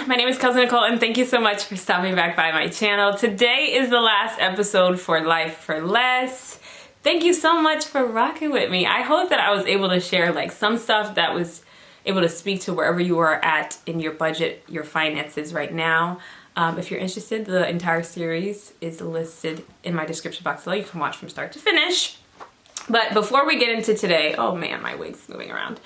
my name is Kelsley Nicole and thank you so much for stopping back by my channel. Today is the last episode for Life for Less. Thank you so much for rocking with me. I hope that I was able to share like some stuff that was able to speak to wherever you are at in your budget, your finances right now. If you're interested, the entire series is listed in my description box below. You can watch from start to finish. But before we get into today, oh man, my wig's moving around.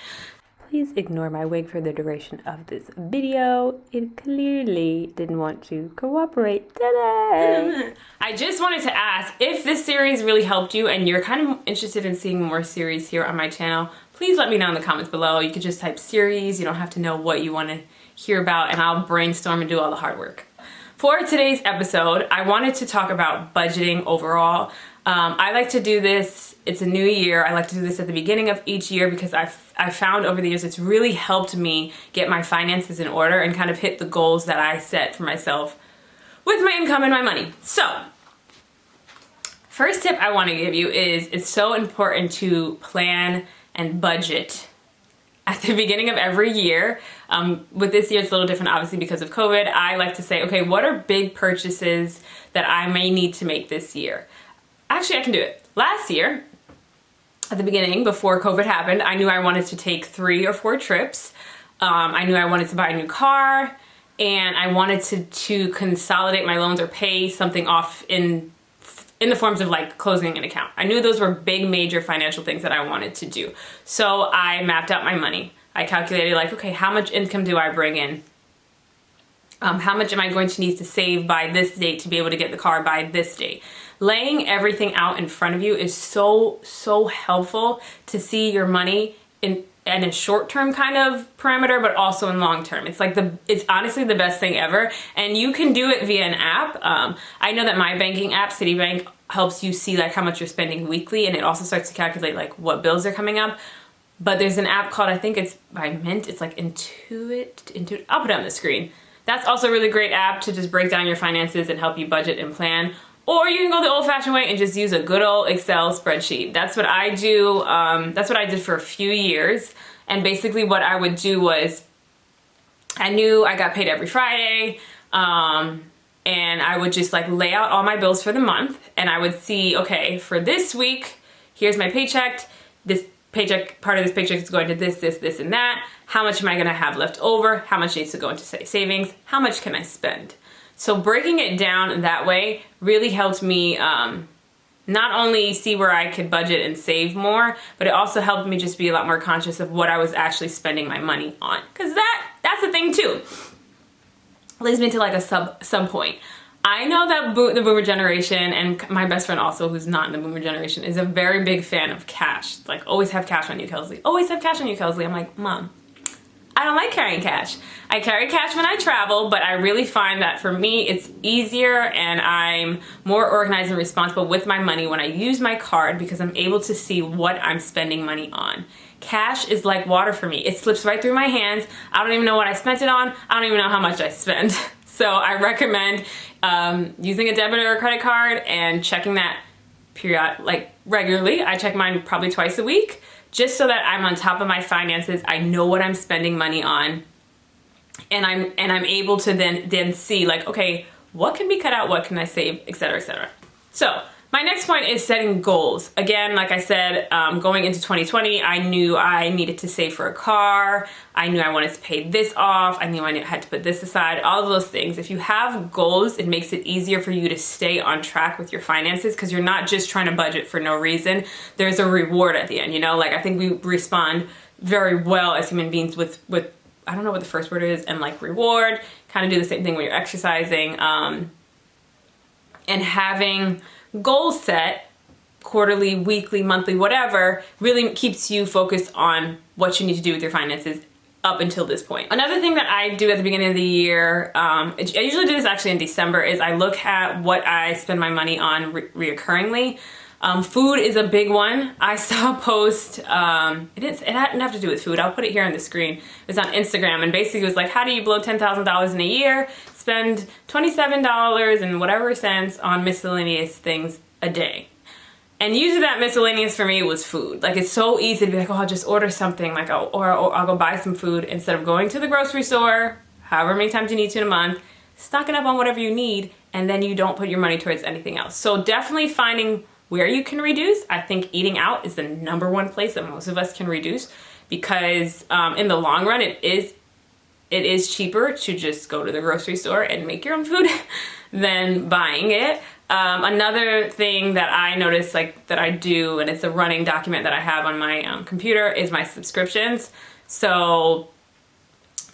Please ignore my wig for the duration of this video. It clearly didn't want to cooperate today. I just wanted to ask if this series really helped you and you're kind of interested in seeing more series here on my channel, please let me know in the comments below. You could just type series. You don't have to know what you want to hear about and I'll brainstorm and do all the hard work. For today's episode, I wanted to talk about budgeting overall. I like to do this, it's a new year, I like to do this at the beginning of each year because I've found over the years it's really helped me get my finances in order and kind of hit the goals that I set for myself with my income and my money. So, first tip I want to give you is it's so important to plan and budget at the beginning of every year. With this year, it's a little different, obviously, because of COVID. I like to say, okay, what are big purchases that I may need to make this year? Actually, I can do it. Last year, at the beginning, before COVID happened, I knew I wanted to take 3 or 4 trips. I knew I wanted to buy a new car, and I wanted to consolidate my loans or pay something off in the forms of like closing an account. I knew those were big, major financial things that I wanted to do. So I mapped out my money. I calculated like, okay, how much income do I bring in? How much am I going to need to save by this date to be able to get the car by this date? Laying everything out in front of you is so helpful to see your money in a short-term kind of parameter, but also in long-term. It's like it's honestly the best thing ever, and you can do it via an app. I know that my banking app, Citibank, helps you see like how much you're spending weekly, and it also starts to calculate like what bills are coming up. But there's an app called, I think it's by Mint, it's like Intuit. I'll put it on the screen. That's also a really great app to just break down your finances and help you budget and plan. Or you can go the old-fashioned way and just use a good old Excel spreadsheet. That's what I do. That's what I did for a few years. And basically what I would do was, I knew I got paid every Friday, and I would just like lay out all my bills for the month, and I would see, okay, for this week, here's my paycheck. This paycheck, part of this paycheck is going to this, and that. How much am I gonna have left over? How much needs to go into savings? How much can I spend? So breaking it down that way really helped me not only see where I could budget and save more, but it also helped me just be a lot more conscious of what I was actually spending my money on. Because that's the thing too. Leads me to like a sub point. I know that the boomer generation, and my best friend also who's not in the boomer generation, is a very big fan of cash. Like, always have cash on you, Kelsley. Always have cash on you, Kelsley. I'm like, Mom, I don't like carrying cash. I carry cash when I travel, but I really find that for me, it's easier and I'm more organized and responsible with my money when I use my card because I'm able to see what I'm spending money on. Cash is like water for me. It slips right through my hands. I don't even know what I spent it on. I don't even know how much I spend. So I recommend using a debit or a credit card and checking that like regularly. I check mine probably twice a week, just so that I'm on top of my finances. I know what I'm spending money on, and I'm able to then see like, okay, what can be cut out, what can I save, etc., etc. So my next point is setting goals. Again, like I said, going into 2020, I knew I needed to save for a car. I knew I wanted to pay this off. I knew I had to put this aside, all of those things. If you have goals, it makes it easier for you to stay on track with your finances because you're not just trying to budget for no reason. There's a reward at the end, you know? Like, I think we respond very well as human beings with I don't know what the first word is, and like reward. Kind of do the same thing when you're exercising. And having goals set, quarterly, weekly, monthly, whatever, really keeps you focused on what you need to do with your finances up until this point. Another thing that I do at the beginning of the year, I usually do this actually in December, is I look at what I spend my money on reoccurringly. Food is a big one. I saw a post, it didn't have to do with food, I'll put it here on the screen. It was on Instagram, and basically it was like, how do you blow $10,000 in a year, spend $27 and whatever cents on miscellaneous things a day? And usually that miscellaneous for me was food. Like, it's so easy to be like, oh, I'll just order something, like, or I'll go buy some food instead of going to the grocery store, however many times you need to in a month, stocking up on whatever you need, and then you don't put your money towards anything else. So definitely finding where you can reduce. I think eating out is the number one place that most of us can reduce, because in the long run, it is cheaper to just go to the grocery store and make your own food than buying it. Another thing that I notice, like, that I do, and it's a running document that I have on my computer, is my subscriptions. So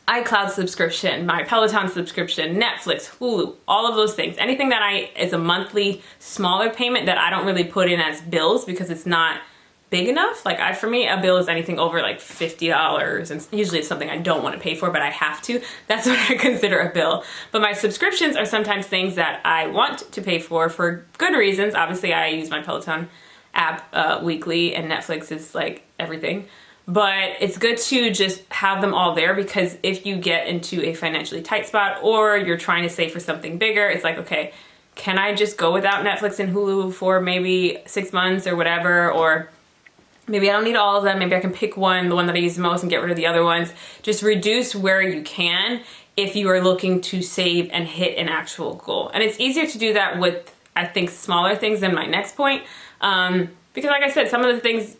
iCloud subscription, my Peloton subscription, Netflix, Hulu, all of those things. Anything that is a monthly smaller payment that I don't really put in as bills because it's not big enough. Like, for me, a bill is anything over like $50, and usually it's something I don't want to pay for, but I have to. That's what I consider a bill. But my subscriptions are sometimes things that I want to pay for good reasons. Obviously, I use my Peloton app weekly, and Netflix is like everything. But it's good to just have them all there, because if you get into a financially tight spot or you're trying to save for something bigger, it's like, okay, can I just go without Netflix and Hulu for maybe 6 months or whatever? Or maybe I don't need all of them. Maybe I can pick one, the one that I use the most, and get rid of the other ones. Just reduce where you can if you are looking to save and hit an actual goal. And it's easier to do that with, I think, smaller things than my next point. Because like I said, some of the things,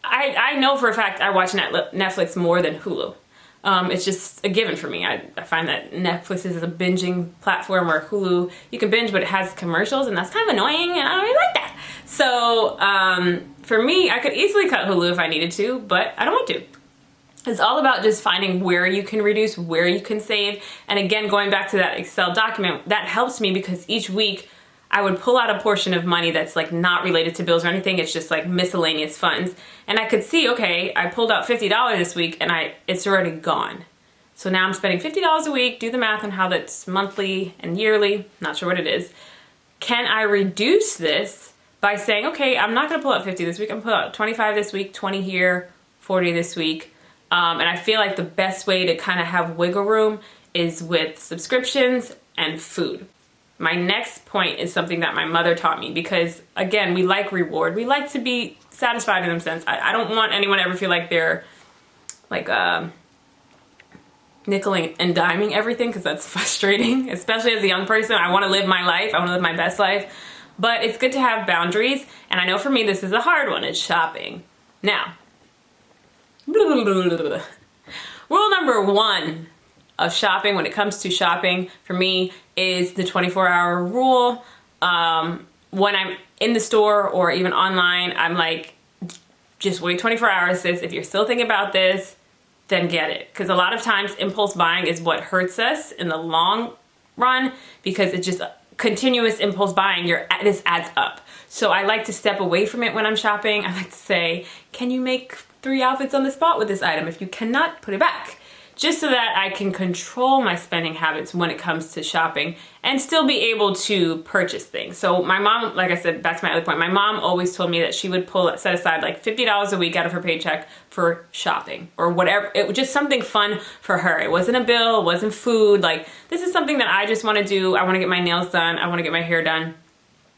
I know for a fact I watch Netflix more than Hulu. It's just a given for me. I find that Netflix is a binging platform, where Hulu, you can binge, but it has commercials, and that's kind of annoying, and I don't really like that. So for me, I could easily cut Hulu if I needed to, but I don't want to. It's all about just finding where you can reduce, where you can save. And again, going back to that Excel document, that helps me, because each week I would pull out a portion of money that's like not related to bills or anything. It's just like miscellaneous funds. And I could see, okay, I pulled out $50 this week, and it's already gone. So now I'm spending $50 a week. Do the math on how that's monthly and yearly. Not sure what it is. Can I reduce this by saying, okay, I'm not gonna pull out 50 this week. I'm gonna pull out 25 this week, 20 here, 40 this week. And I feel like the best way to kind of have wiggle room is with subscriptions and food. My next point is something that my mother taught me, because again, we like reward. We like to be satisfied in a sense. I don't want anyone to ever feel like they're like nickeling and diming everything, because that's frustrating, especially as a young person. I want to live my life. I want to live my best life. But it's good to have boundaries. And I know for me, this is a hard one. It's shopping. Now, rule number one of shopping, when it comes to shopping, for me, is the 24-hour rule. When I'm in the store or even online, I'm like, just wait 24 hours, sis. If you're still thinking about this, then get it. Because a lot of times, impulse buying is what hurts us in the long run, because it's just continuous impulse buying. This adds up. So I like to step away from it when I'm shopping. I like to say, can you make 3 outfits on the spot with this item? If you cannot, put it back. Just so that I can control my spending habits when it comes to shopping and still be able to purchase things. So my mom, like I said, back to my other point, my mom always told me that she would set aside like $50 a week out of her paycheck for shopping or whatever. It was just something fun for her. It wasn't a bill, it wasn't food. Like, this is something that I just want to do. I want to get my nails done. I want to get my hair done,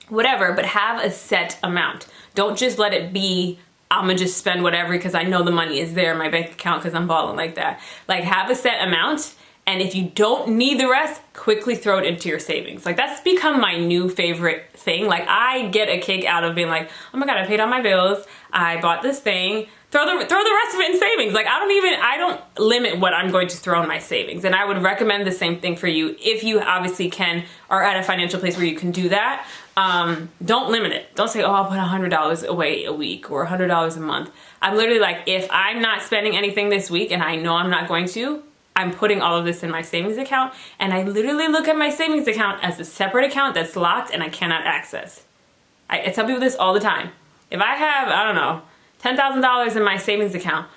whatever, but have a set amount. Don't just let it be, I'm gonna just spend whatever because I know the money is there in my bank account because I'm balling like that. Like, have a set amount, and if you don't need the rest, quickly throw it into your savings. Like, that's become my new favorite thing. Like, I get a kick out of being like, oh my God, I paid all my bills, I bought this thing, throw the rest of it in savings. Like, I don't limit what I'm going to throw in my savings. And I would recommend the same thing for you if you obviously are at a financial place where you can do that. Don't limit it. Don't say, oh, I'll put $100 away a week or $100 a month. I'm literally like, if I'm not spending anything this week and I know I'm not going to, I'm putting all of this in my savings account, and I literally look at my savings account as a separate account that's locked and I cannot access. I tell people this all the time. If I have, I don't know, $10,000 in my savings account,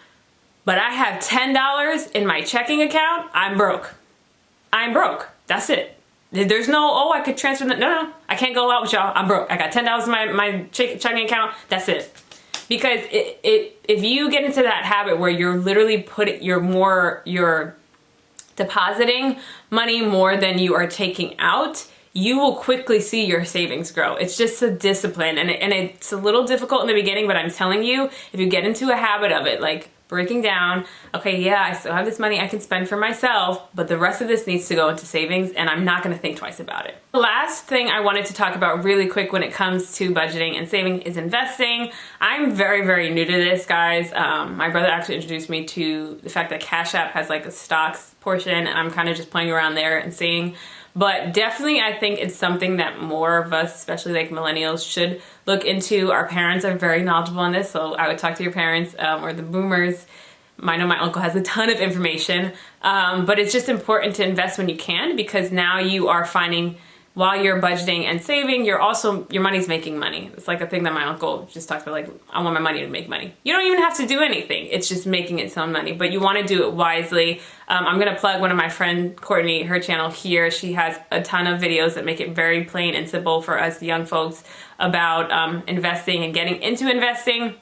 but I have $10 in my checking account, I'm broke. I'm broke. That's it. There's no, oh, I could transfer that. No, I can't go out with y'all. I'm broke. I got $10 in my checking account. That's it. Because if you get into that habit where you're literally you're depositing money more than you are taking out, you will quickly see your savings grow. It's just a discipline, and it's a little difficult in the beginning, but I'm telling you, if you get into a habit of it, like breaking down, okay, yeah, I still have this money I can spend for myself, but the rest of this needs to go into savings, and I'm not gonna think twice about it. The last thing I wanted to talk about really quick when it comes to budgeting and saving is investing. I'm very, very new to this, guys. My brother actually introduced me to the fact that Cash App has like a stocks portion, and I'm kind of just playing around there and seeing. But definitely, I think it's something that more of us, especially like millennials, should look into. Our parents are very knowledgeable on this, so I would talk to your parents or the boomers. I know my uncle has a ton of information, but it's just important to invest when you can, because now you are finding, while you're budgeting and saving, your money's making money. It's like a thing that my uncle just talked about, like, I want my money to make money. You don't even have to do anything. It's just making its own money, but you want to do it wisely. I'm going to plug one of my friend, Courtney, her channel here. She has a ton of videos that make it very plain and simple for us young folks about investing and getting into investing.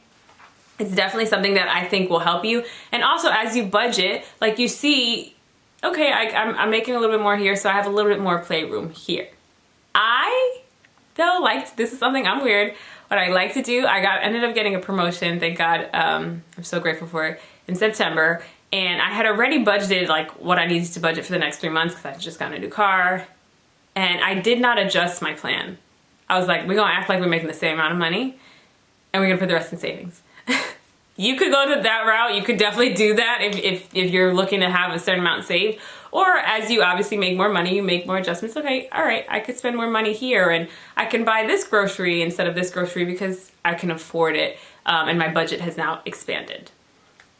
It's definitely something that I think will help you. And also, as you budget, like you see, okay, I'm making a little bit more here, so I have a little bit more playroom here. This is something, I'm weird, what I like to do, ended up getting a promotion, thank God, I'm so grateful for it, in September, and I had already budgeted like what I needed to budget for the next 3 months because I just got a new car, and I did not adjust my plan. I was like, we're gonna act like we're making the same amount of money, and we're gonna put the rest in savings. You could go to that route. You could definitely do that if you're looking to have a certain amount saved. Or as you obviously make more money, you make more adjustments. Okay, all right, I could spend more money here, and I can buy this grocery instead of this grocery because I can afford it, and my budget has now expanded.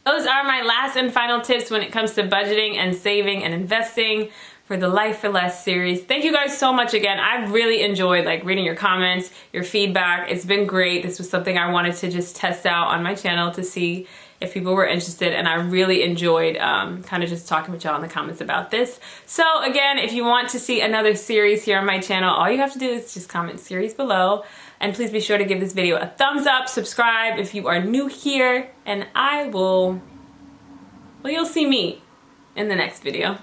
Those are my last and final tips when it comes to budgeting and saving and investing for the Life for Less series. Thank you guys so much again. I've really enjoyed like reading your comments, your feedback. It's been great. This was something I wanted to just test out on my channel to see if people were interested, and I really enjoyed kind of just talking with y'all in the comments about this. So again, if you want to see another series here on my channel, all you have to do is just comment series below, and please be sure to give this video a thumbs up, subscribe if you are new here, and you'll see me in the next video.